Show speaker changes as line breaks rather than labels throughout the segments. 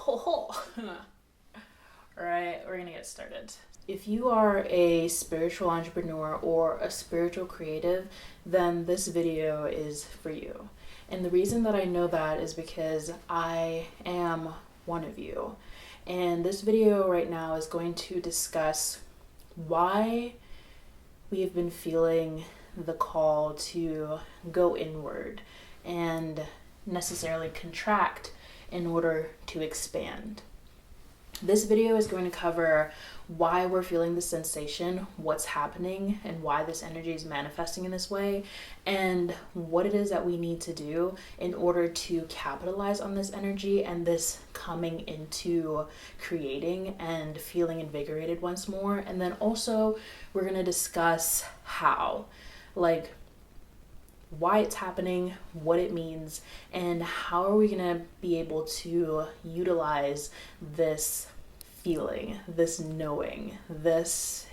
All right, we're gonna get started. If you are a spiritual entrepreneur or a spiritual creative, then this video is for you. And the reason that I know that is because I am one of you. And this video right now is going to discuss why we have been feeling the call to go inward and necessarily contract in order to expand. This video is going to cover why we're feeling the sensation, what's happening, and why this energy is manifesting in this way, and what it is that we need to do in order to capitalize on this energy and this coming into creating and feeling invigorated once more. And then also we're going to discuss how, like, why it's happening, what it means, and how are we going to be able to utilize this feeling, this knowing, this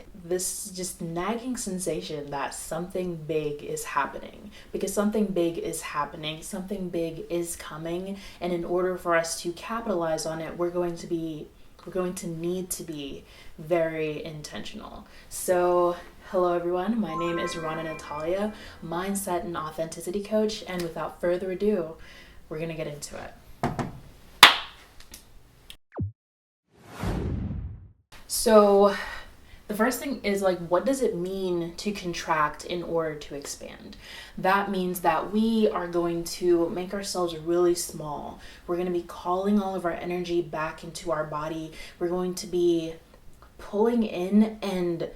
just nagging sensation that something big is happening. Because something big is happening, something big is coming, and in order for us to capitalize on it, we're going to need to be very intentional. So hello everyone, my name is Rana Natalia, mindset and authenticity coach, and without further ado, we're gonna get into it. So the first thing is, like, what does it mean to contract in order to expand? That means that we are going to make ourselves really small. We're going to be calling all of our energy back into our body. We're going to be pulling in and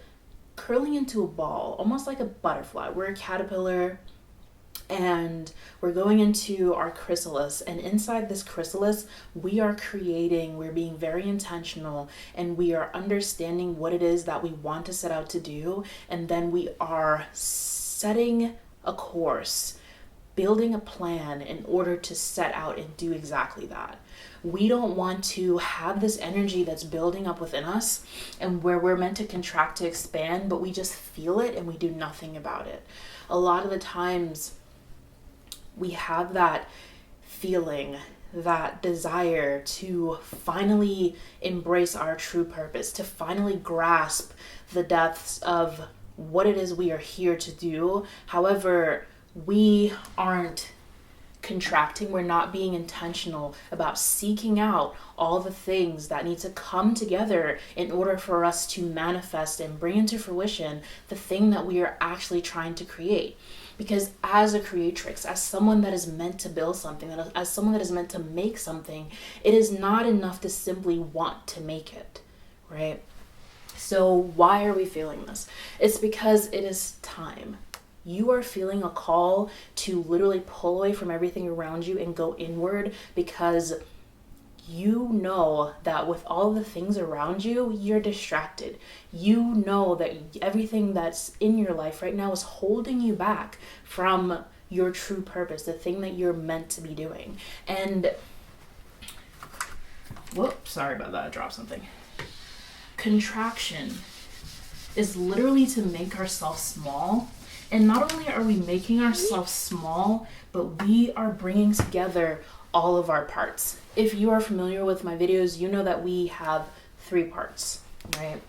curling into a ball, almost like a butterfly. We're a caterpillar and we're going into our chrysalis, and inside this chrysalis we're being very intentional, and we are understanding what it is that we want to set out to do, and then we are setting a course, building a plan in order to set out and do exactly that. We don't want to have this energy that's building up within us and where we're meant to contract to expand, but we just feel it and we do nothing about it. A lot of the times we have that feeling, that desire to finally embrace our true purpose, to finally grasp the depths of what it is we are here to do. However, we aren't contracting, we're not being intentional about seeking out all the things that need to come together in order for us to manifest and bring into fruition the thing that we are actually trying to create. Because as a creatrix, as someone that is meant to build something, as someone that is meant to make something, it is not enough to simply want to make it, right? So why are we feeling this? It's because it is time. You are feeling a call to literally pull away from everything around you and go inward, because you know that with all the things around you, you're distracted. You know that everything that's in your life right now is holding you back from your true purpose, the thing that you're meant to be doing. And whoops, sorry about that, I dropped something. Contraction is literally to make ourselves small. And not only are we making ourselves small, but we are bringing together all of our parts. If you are familiar with my videos, you know that we have 3 parts, right?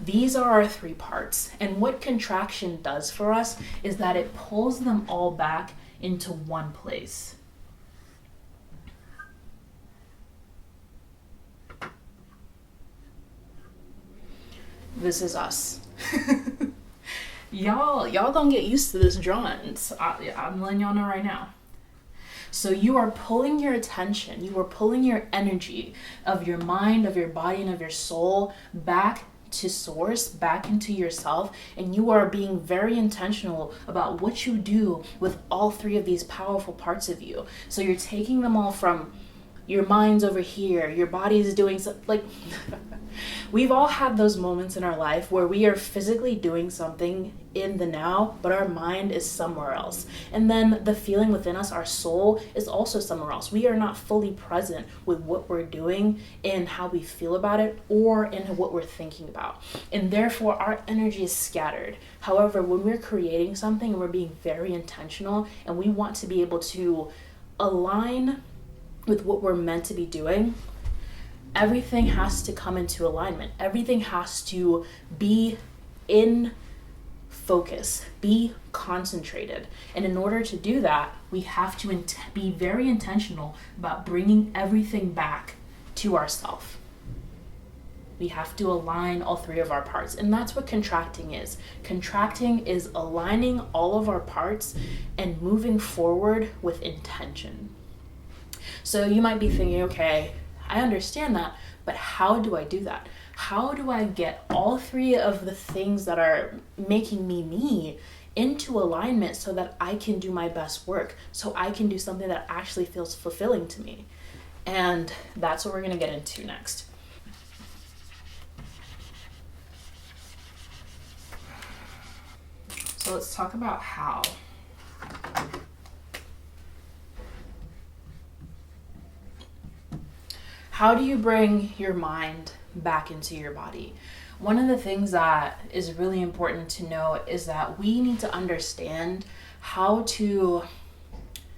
These are our 3 parts. And what contraction does for us is that it pulls them all back into one place. This is us. Y'all gonna get used to this drawing. I'm letting y'all know right now. So you are pulling your attention, you are pulling your energy of your mind, of your body, and of your soul back to source, back into yourself, and you are being very intentional about what you do with all 3 of these powerful parts of you. So you're taking them all from your mind's over here, your body is doing like we've all had those moments in our life where we are physically doing something in the now, but our mind is somewhere else. And then the feeling within us, our soul, is also somewhere else. We are not fully present with what we're doing and how we feel about it, or in what we're thinking about. And therefore, our energy is scattered. However, when we're creating something and we're being very intentional and we want to be able to align with what we're meant to be doing, everything has to come into alignment. Everything has to be in focus, be concentrated. And in order to do that, we have to be very intentional about bringing everything back to ourself. We have to align all three of our parts. And that's what contracting is. Contracting is aligning all of our parts and moving forward with intention. So you might be thinking, okay, I understand that, but how do I do that? How do I get all three of the things that are making me into alignment so that I can do my best work, so I can do something that actually feels fulfilling to me? And that's what we're going to get into next. So let's talk about how. How do you bring your mind back into your body? One of the things that is really important to know is that we need to understand how to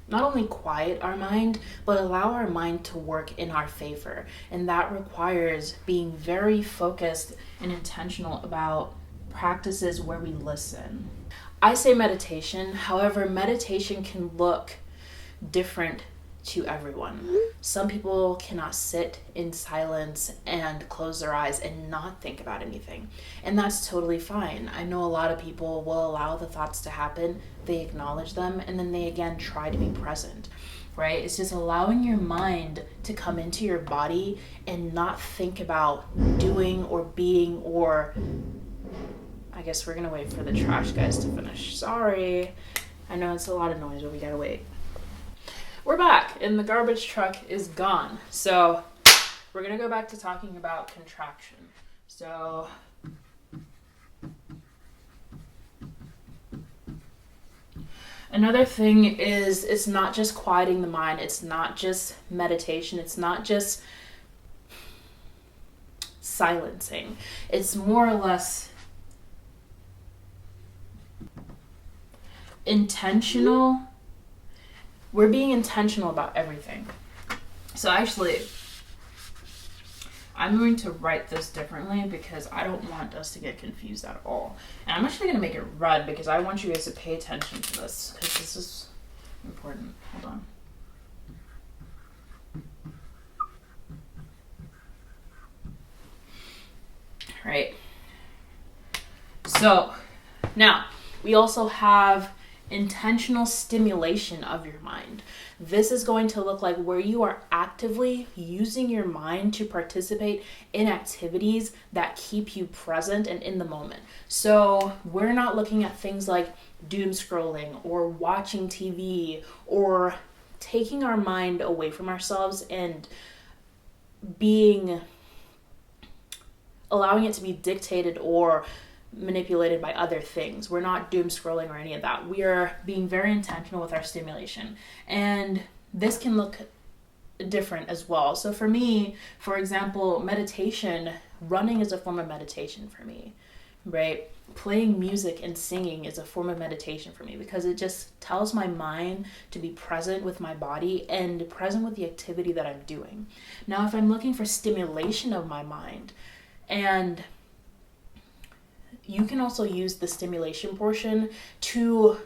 not only quiet our mind, but allow our mind to work in our favor. And that requires being very focused and intentional about practices where we listen. I say meditation, however, meditation can look different to everyone. Some people cannot sit in silence and close their eyes and not think about anything. And that's totally fine. I know a lot of people will allow the thoughts to happen, they acknowledge them, and then they again try to be present, right? It's just allowing your mind to come into your body and not think about doing or being, or I guess we're gonna wait for the trash guys to finish. Sorry. I know it's a lot of noise, but we gotta wait. We're back and the garbage truck is gone. So we're going to go back to talking about contraction. So another thing is, it's not just quieting the mind. It's not just meditation. It's not just silencing. It's more or less intentional. We're being intentional about everything. So actually, I'm going to write this differently because I don't want us to get confused at all. And I'm actually going to make it red because I want you guys to pay attention to this, because this is important. Hold on. All right. So now we also have intentional stimulation of your mind. This is going to look like where you are actively using your mind to participate in activities that keep you present and in the moment. So we're not looking at things like doom scrolling or watching TV or taking our mind away from ourselves and allowing it to be dictated or manipulated by other things. We're not doom scrolling or any of that. We are being very intentional with our stimulation. And this can look different as well. So for me, for example, meditation, running is a form of meditation for me, right? Playing music and singing is a form of meditation for me because it just tells my mind to be present with my body and present with the activity that I'm doing. Now, if I'm looking for stimulation of my mind, and you can also use the stimulation portion to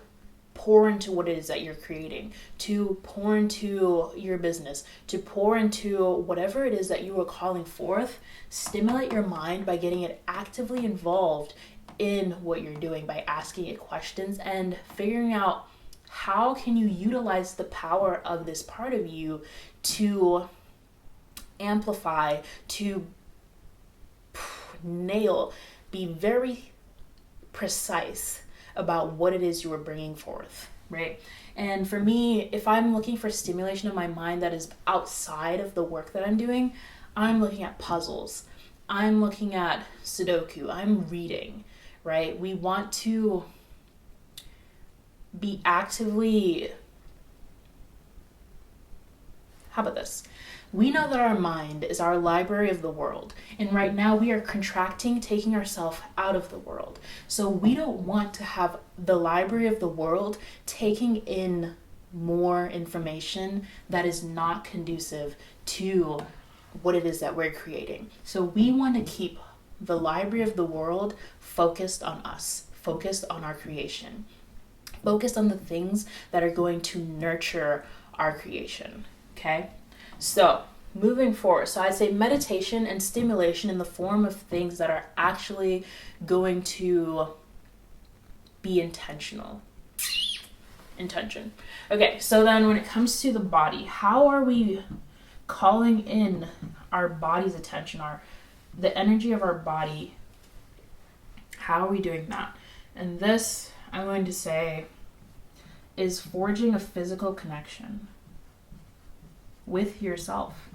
pour into what it is that you're creating, to pour into your business, to pour into whatever it is that you are calling forth. Stimulate your mind by getting it actively involved in what you're doing, by asking it questions and figuring out how can you utilize the power of this part of you to amplify, to nail, be very precise about what it is you are bringing forth, right? And for me, if I'm looking for stimulation of my mind that is outside of the work that I'm doing, I'm looking at puzzles. I'm looking at Sudoku. I'm reading, right? We want to be actively, how about this? We know that our mind is our library of the world. And right now we are contracting, taking ourselves out of the world. So we don't want to have the library of the world taking in more information that is not conducive to what it is that we're creating. So we want to keep the library of the world focused on us, focused on our creation, focused on the things that are going to nurture our creation. Okay? So, moving forward, so I'd say meditation and stimulation in the form of things that are actually going to be intentional. Intention. Okay, so then when it comes to the body, how are we calling in our body's attention, the energy of our body? How are we doing that? And this, I'm going to say, is forging a physical connection with yourself.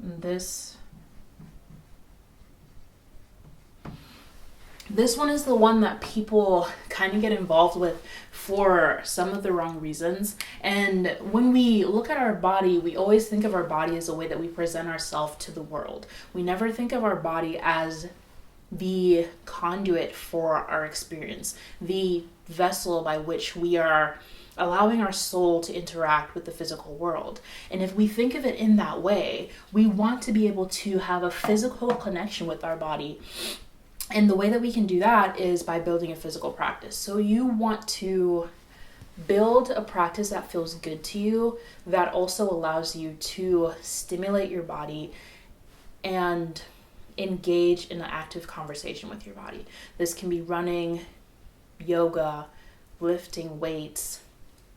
And this one is the one that people kind of get involved with for some of the wrong reasons. And when we look at our body, we always think of our body as a way that we present ourselves to the world. We never think of our body as the conduit for our experience, the vessel by which we are allowing our soul to interact with the physical world. And if we think of it in that way, we want to be able to have a physical connection with our body. And the way that we can do that is by building a physical practice. So you want to build a practice that feels good to you, that also allows you to stimulate your body and engage in an active conversation with your body. This can be running, yoga, lifting weights,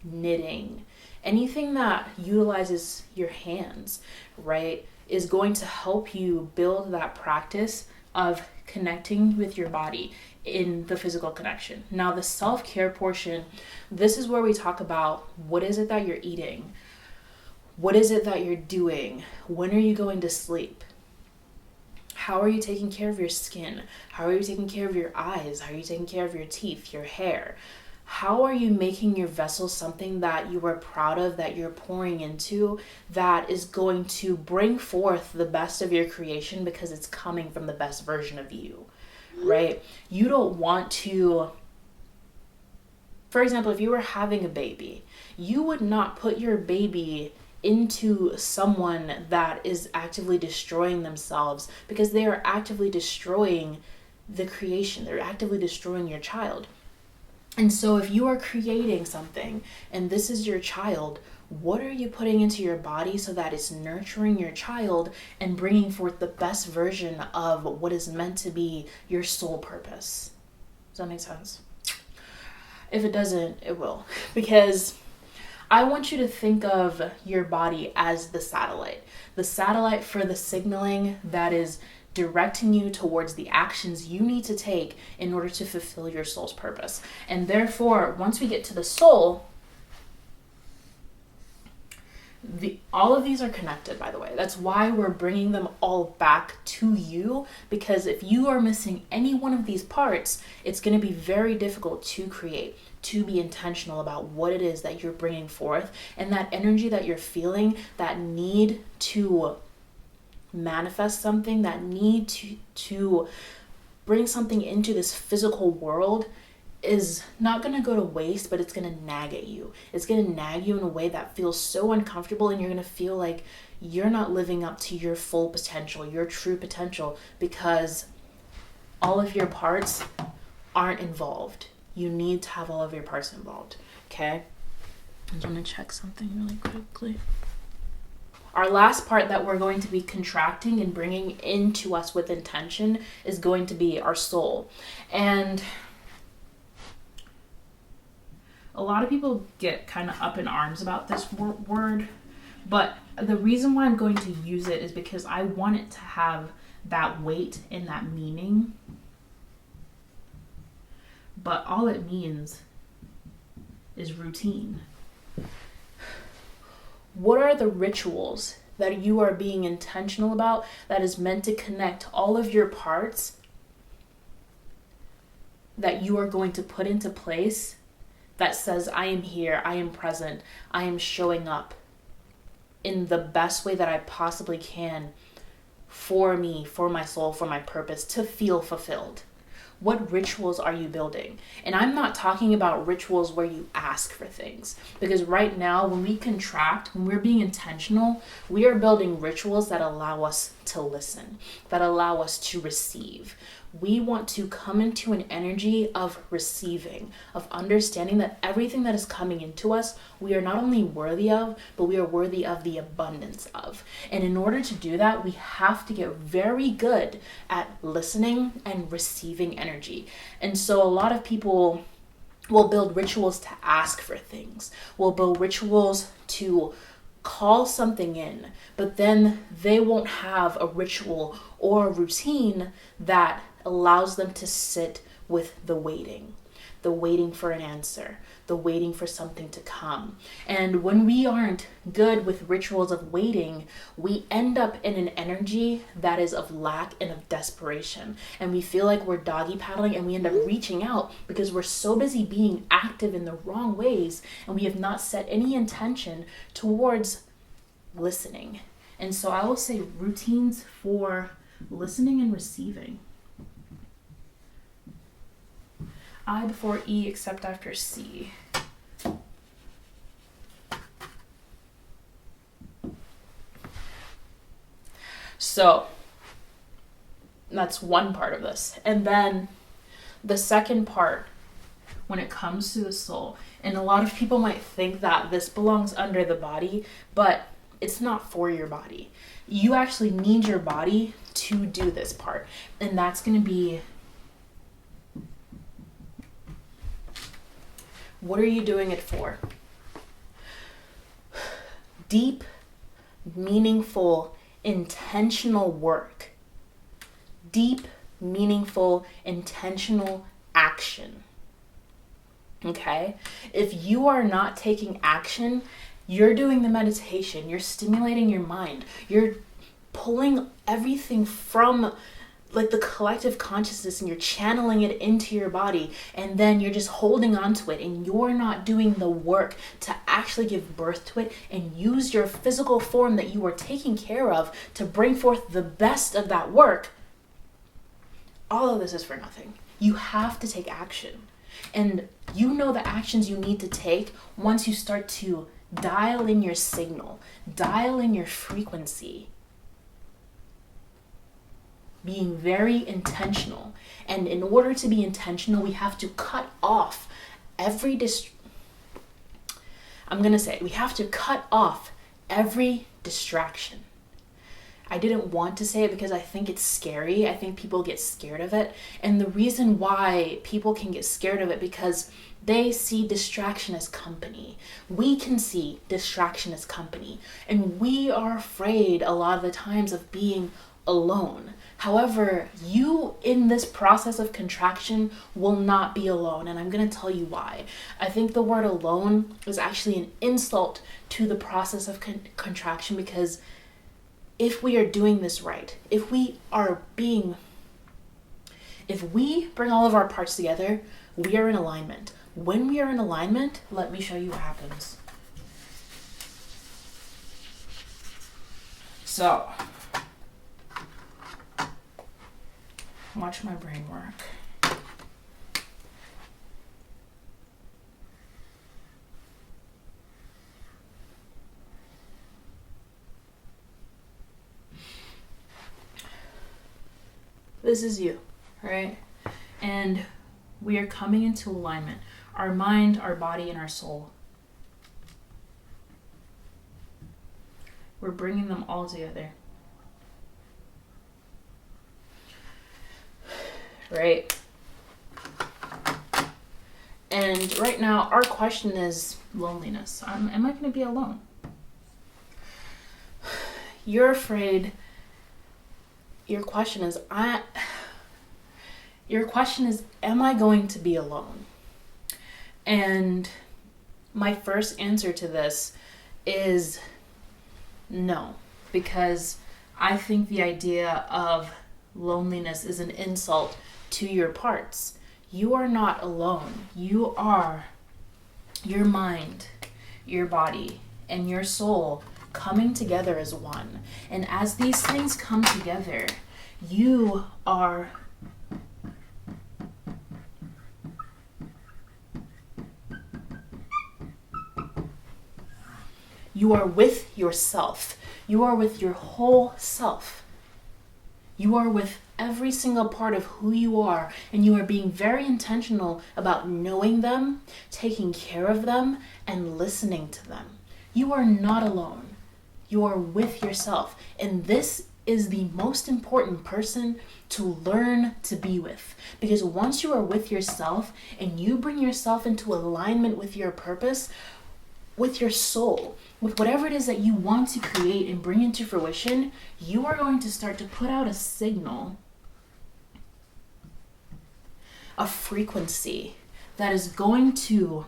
knitting, anything that utilizes your hands, right, is going to help you build that practice of connecting with your body in the physical connection. Now, the self-care portion, this is where we talk about what is it that you're eating? What is it that you're doing? When are you going to sleep? How are you taking care of your skin? How are you taking care of your eyes? How are you taking care of your teeth, your hair? How are you making your vessel something that you are proud of, that you're pouring into, that is going to bring forth the best of your creation because it's coming from the best version of you, right? You don't want to, for example, if you were having a baby, you would not put your baby into someone that is actively destroying themselves, because they are actively destroying the creation. They're actively destroying your child. And so if you are creating something and this is your child, what are you putting into your body so that it's nurturing your child and bringing forth the best version of what is meant to be your soul purpose? Does that make sense? If it doesn't, it will. Because I want you to think of your body as the satellite for the signaling that is directing you towards the actions you need to take in order to fulfill your soul's purpose. And therefore, once we get to the soul, all of these are connected, by the way. That's why we're bringing them all back to you, because if you are missing any one of these parts, it's going to be very difficult to create, to be intentional about what it is that you're bringing forth, and that energy that you're feeling, that need to manifest something, that need to bring something into this physical world, is not going to go to waste, but it's going to nag at you. It's going to nag you in a way that feels so uncomfortable, and you're going to feel like you're not living up to your full potential, your true potential, because all of your parts aren't involved. You need to have all of your parts involved, okay? I just want to check something really quickly. Our last part that we're going to be contracting and bringing into us with intention is going to be our soul. And a lot of people get kind of up in arms about this word, but the reason why I'm going to use it is because I want it to have that weight and that meaning. But all it means is routine. What are the rituals that you are being intentional about that is meant to connect all of your parts that you are going to put into place that says, I am here, I am present, I am showing up in the best way that I possibly can for me, for my soul, for my purpose, to feel fulfilled? What rituals are you building? And I'm not talking about rituals where you ask for things, because right now when we contract, when we're being intentional, we are building rituals that allow us to listen, that allow us to receive. We want to come into an energy of receiving, of understanding that everything that is coming into us, we are not only worthy of, but we are worthy of the abundance of. And in order to do that, we have to get very good at listening and receiving energy. And so a lot of people will build rituals to ask for things, will build rituals to call something in, but then they won't have a ritual or a routine that allows them to sit with the waiting for an answer, the waiting for something to come. And when we aren't good with rituals of waiting, we end up in an energy that is of lack and of desperation. And we feel like we're doggy paddling, and we end up reaching out because we're so busy being active in the wrong ways, and we have not set any intention towards listening. And so I will say routines for listening and receiving. I before E except after C. So that's one part of this. And then the second part, when it comes to the soul, and a lot of people might think that this belongs under the body, but it's not for your body. You actually need your body to do this part. And that's going to be, what are you doing it for? Deep, meaningful, intentional work. Deep, meaningful, intentional action. Okay? If you are not taking action, you're doing the meditation, you're stimulating your mind, you're pulling everything from like the collective consciousness and you're channeling it into your body, and then you're just holding on to it, and you're not doing the work to actually give birth to it and use your physical form that you are taking care of to bring forth the best of that work. All of this is for nothing. You have to take action, and you know the actions you need to take once you start to dial in your signal, dial in your frequency. Being very intentional. And in order to be intentional, we have to cut off every we have to cut off every distraction. I didn't want to say it because I think it's scary. I think people get scared of it. And the reason why people can get scared of it, because they see distraction as company. We can see distraction as company. And we are afraid a lot of the times of being alone. However, you in this process of contraction will not be alone, and I'm going to tell you why. I think the word alone is actually an insult to the process of contraction, because if we are doing this right, if we bring all of our parts together, we are in alignment. When we are in alignment, let me show you what happens. So, watch my brain work. This is you, right? And we are coming into alignment. Our mind, our body, and our soul. We're bringing them all together. Right? And right now, our question is loneliness. Am I going to be alone? You're afraid. Your question is, am I going to be alone? And my first answer to this is no, because I think the idea of loneliness is an insult to your parts, You are not alone. You are your mind, your body, and your soul coming together as one. And as these things come together, you are with yourself. You are with your whole self. You are with every single part of who you are, and you are being very intentional about knowing them, taking care of them, and listening to them. You are not alone. You are with yourself, and this is the most important person to learn to be with, because once you are with yourself and you bring yourself into alignment with your purpose, with your soul, with whatever it is that you want to create and bring into fruition, you are going to start to put out a signal, a frequency that is going to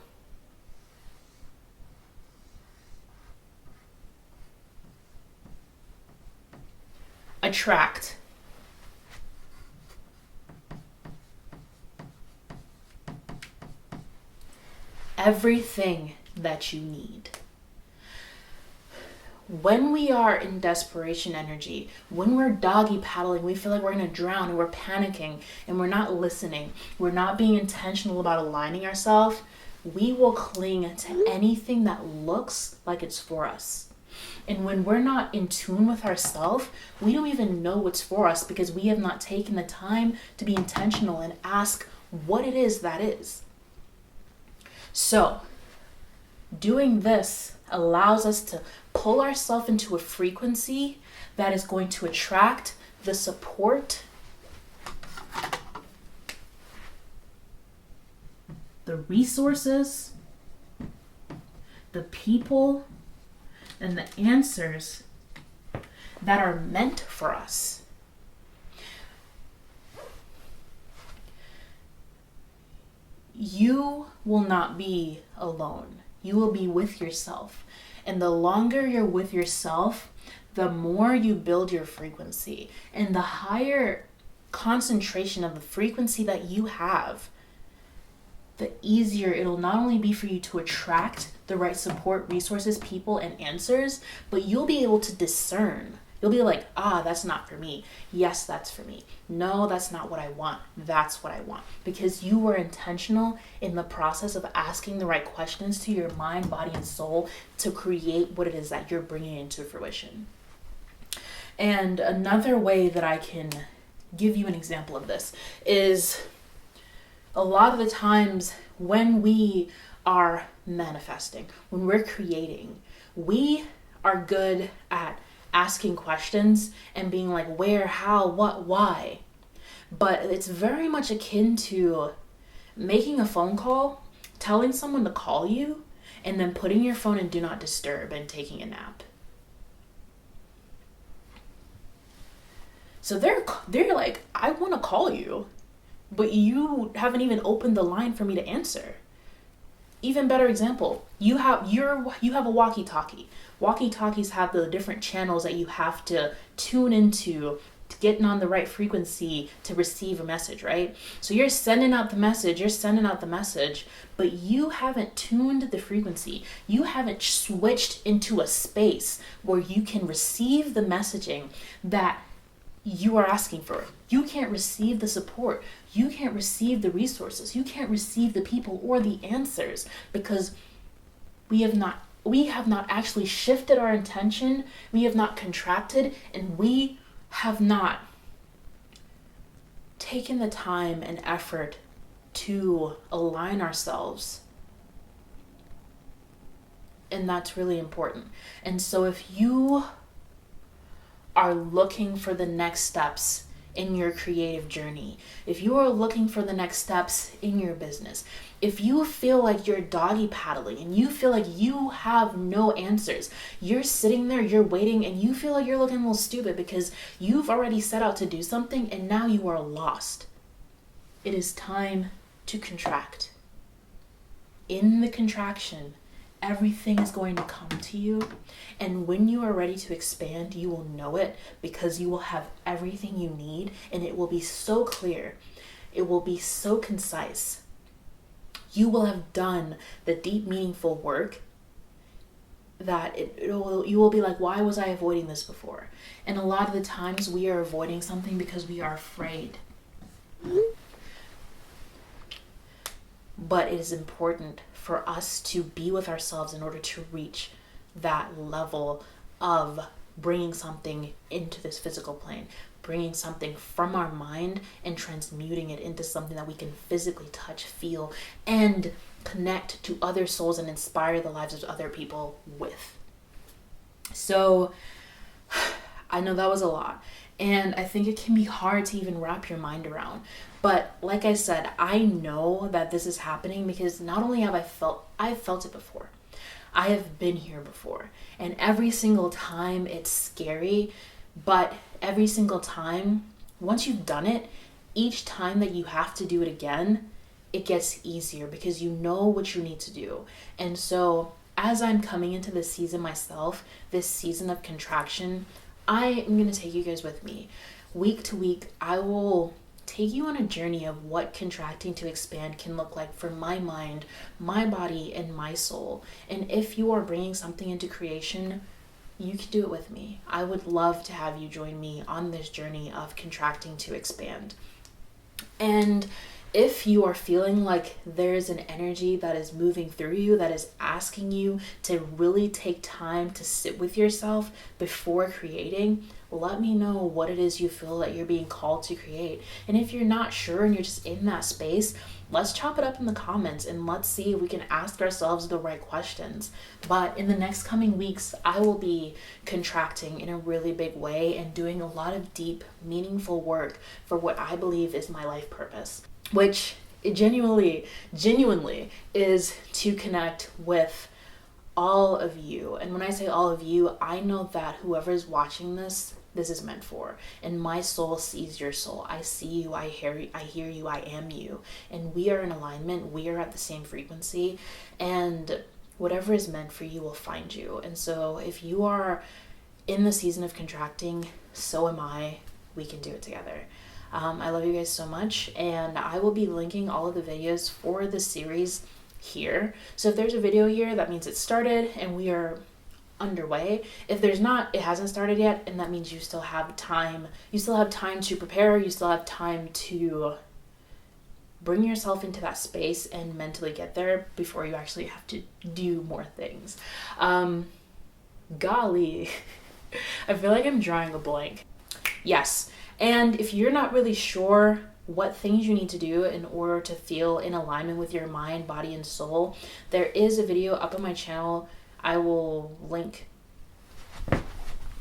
attract everything that you need. When we are in desperation energy, when we're doggy paddling, we feel like we're going to drown and we're panicking and we're not listening, we're not being intentional about aligning ourselves, we will cling to anything that looks like it's for us. And when we're not in tune with ourselves, we don't even know what's for us because we have not taken the time to be intentional and ask what it is that is. So, doing this allows us to pull ourselves into a frequency that is going to attract the support, the resources, the people, and the answers that are meant for us. You will not be alone. You will be with yourself. And the longer you're with yourself, the more you build your frequency. And the higher concentration of the frequency that you have, the easier it'll not only be for you to attract the right support, resources, people, and answers, but you'll be able to discern. You'll be like, that's not for me. Yes, that's for me. No, that's not what I want. That's what I want. Because you were intentional in the process of asking the right questions to your mind, body, and soul to create what it is that you're bringing into fruition. And another way that I can give you an example of this is a lot of the times when we are manifesting, when we're creating, we are good at asking questions and being like, where, how, what, why. But it's very much akin to making a phone call, telling someone to call you, and then putting your phone in do not disturb and taking a nap. So they're like, I want to call you, but you haven't even opened the line for me to answer. Even better example, you have a walkie-talkie. Walkie-talkies have the different channels that you have to tune into to get on the right frequency to receive a message, right? So you're sending out the message, but you haven't tuned the frequency. You haven't switched into a space where you can receive the messaging that you are asking for. You can't receive the support. You can't receive the resources. You can't receive the people or the answers because we have not actually shifted our intention. We have not contracted, and we have not taken the time and effort to align ourselves. And that's really important. And so if you are looking for the next steps in your creative journey, if you are looking for the next steps in your business, if you feel like you're doggy paddling and you feel like you have no answers, you're sitting there, you're waiting, and you feel like you're looking a little stupid because you've already set out to do something and now you are lost, it is time to contract. In the contraction, everything is going to come to you. And when you are ready to expand, you will know it because you will have everything you need and it will be so clear. It will be so concise. You will have done the deep, meaningful work that you will be like, why was I avoiding this before? And a lot of the times we are avoiding something because we are afraid. But it is important for us to be with ourselves in order to reach that level of bringing something into this physical plane, bringing something from our mind and transmuting it into something that we can physically touch, feel, and connect to other souls and inspire the lives of other people with. So I know that was a lot, and I think it can be hard to even wrap your mind around. But like I said, I know that this is happening because not only have I've felt it before. I have been here before, and every single time it's scary, but every single time, once you've done it, each time that you have to do it again, it gets easier because you know what you need to do. And so as I'm coming into this season myself, this season of contraction, I am going to take you guys with me. Week to week, I will take you on a journey of what contracting to expand can look like for my mind, my body, and my soul. And if you are bringing something into creation, you can do it with me. I would love to have you join me on this journey of contracting to expand. And if you are feeling like there's an energy that is moving through you, that is asking you to really take time to sit with yourself before creating, let me know what it is you feel that you're being called to create. And if you're not sure and you're just in that space, let's chop it up in the comments and let's see if we can ask ourselves the right questions. But in the next coming weeks, I will be contracting in a really big way and doing a lot of deep, meaningful work for what I believe is my life purpose, which it genuinely is to connect with all of you. And when I say all of you, I know that whoever is watching this is meant for. And my soul sees your soul. I see you, I hear you, I am you. And we are in alignment. We are at the same frequency. And whatever is meant for you will find you. And so if you are in the season of contracting, so am I. We can do it together. I love you guys so much, and I will be linking all of the videos for the series here. So if there's a video here, that means it started and we are underway. If there's not, it hasn't started yet, and that means you still have time. You still have time to prepare. You still have time to bring yourself into that space and mentally get there before you actually have to do more things. Golly, I feel like I'm drawing a blank. Yes. And if you're not really sure what things you need to do in order to feel in alignment with your mind, body, and soul, there is a video up on my channel. I will link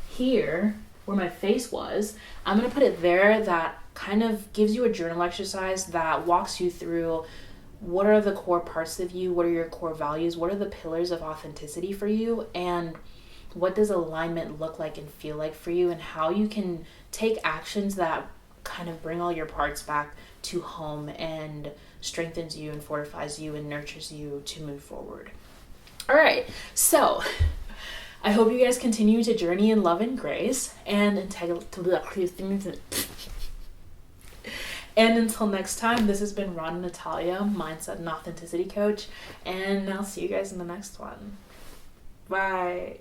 here where my face was. I'm going to put it there, that kind of gives you a journal exercise that walks you through what are the core parts of you, what are your core values, what are the pillars of authenticity for you, and what does alignment look like and feel like for you, and how you can take actions that kind of bring all your parts back to home and strengthens you and fortifies you and nurtures you to move forward. All right, so I hope you guys continue to journey in love and grace, and until next time, this has been Ron and Natalia, Mindset and Authenticity Coach, and I'll see you guys in the next one. Bye.